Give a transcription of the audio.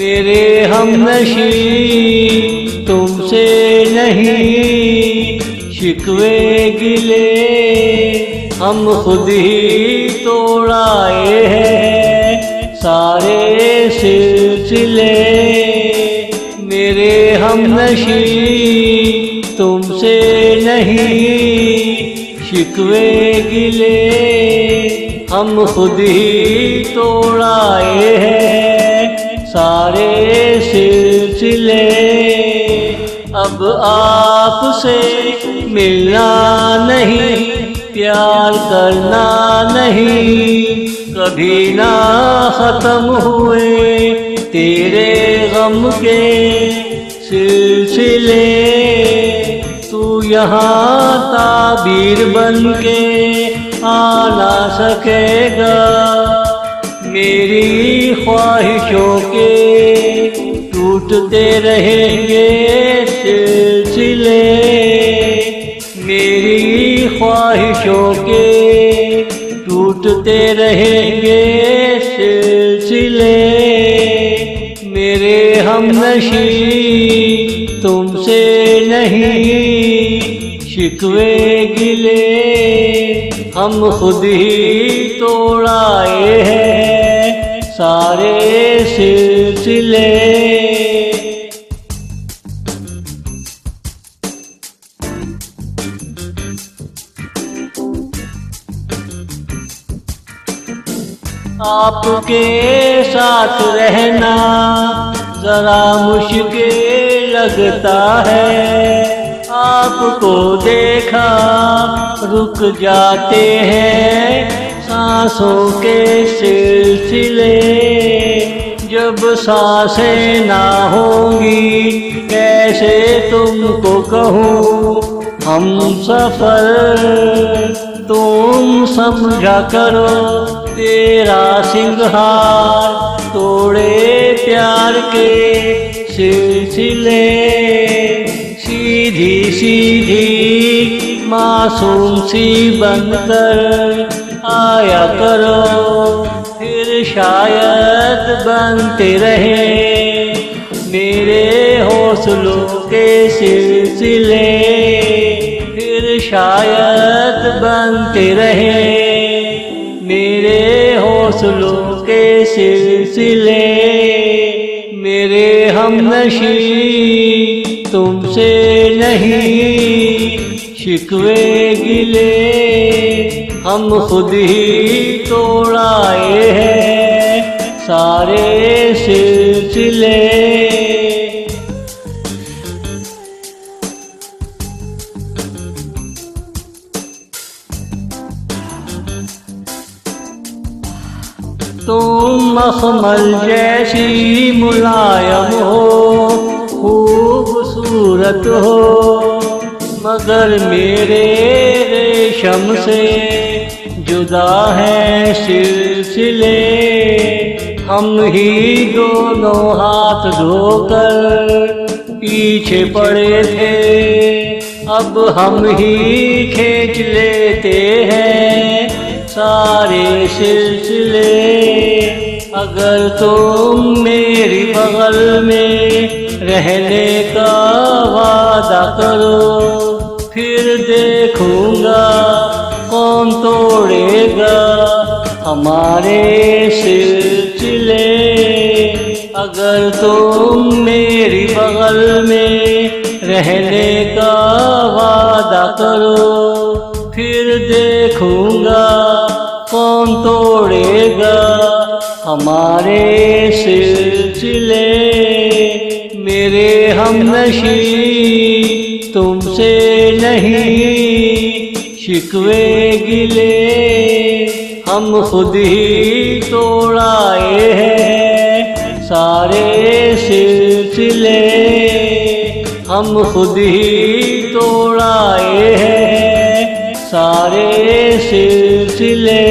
मेरे हमनशी तुमसे नहीं, शिकवे गिले हम खुद ही तोड़ाए हैं सारे सिलसिले। मेरे हमनशी तुमसे नहीं, शिकवे गिले हम खुद ही तोड़ाए हैं सारे सिलसिले। अब आपसे मिलना नहीं, प्यार करना नहीं, कभी ना खत्म हुए तेरे गम के सिलसिले। तू यहाँ ताबीर बन के आ ना सकेगा, मेरी ख्वाहिशों के टूटते रहेंगे सिलसिले। मेरी ख्वाहिशों के टूटते रहेंगे सिलसिले। मेरे हमनशी तुमसे नहीं, शिकवे गिले हम खुद ही तोड़ाए हैं सारे सिलसिले। आपके साथ रहना जरा मुश्किल लगता है, आपको देखा रुक जाते हैं सांसों के सिलसिले। जब सांसें ना होंगी कैसे तुमको कहूँ हम सफर, तुम समझा करो तेरा सिंगार तोड़े प्यार के सिलसिले। सीधी सीधी मासूम सी बनकर आया करो, फिर शायद बनते रहे मेरे हौसलों के सिलसिले। फिर शायद बनते रहे मेरे हौसलों के सिलसिले। मेरे हमनशी तुमसे नहीं, शिकवे गिले हम खुद ही तोड़ाए हैं सारे सिलसिले। तुम मखमल जैसी मुलायम हो, खूबसूरत हो, मगर मेरे रेशम से जुदा है सिलसिले। हम ही दोनों हाथ धोकर पीछे पड़े थे, अब हम ही खींच लेते हैं सारे सिलसिले। अगर तुम मेरी बगल में रहने का वादा करो, फिर देखूंगा कौन तोड़ेगा हमारे सिलसिले। अगर तुम मेरी बगल में रहने का वादा करो, फिर देखूंगा कौन तोड़ेगा हमारे सिलसिले। मेरे हमनशी तुमसे नहीं, शिकवे गिले हम खुद ही तोड़ाए हैं सारे सिलसिले। हम खुद ही तोड़ाए हैं सारे सिलसिले।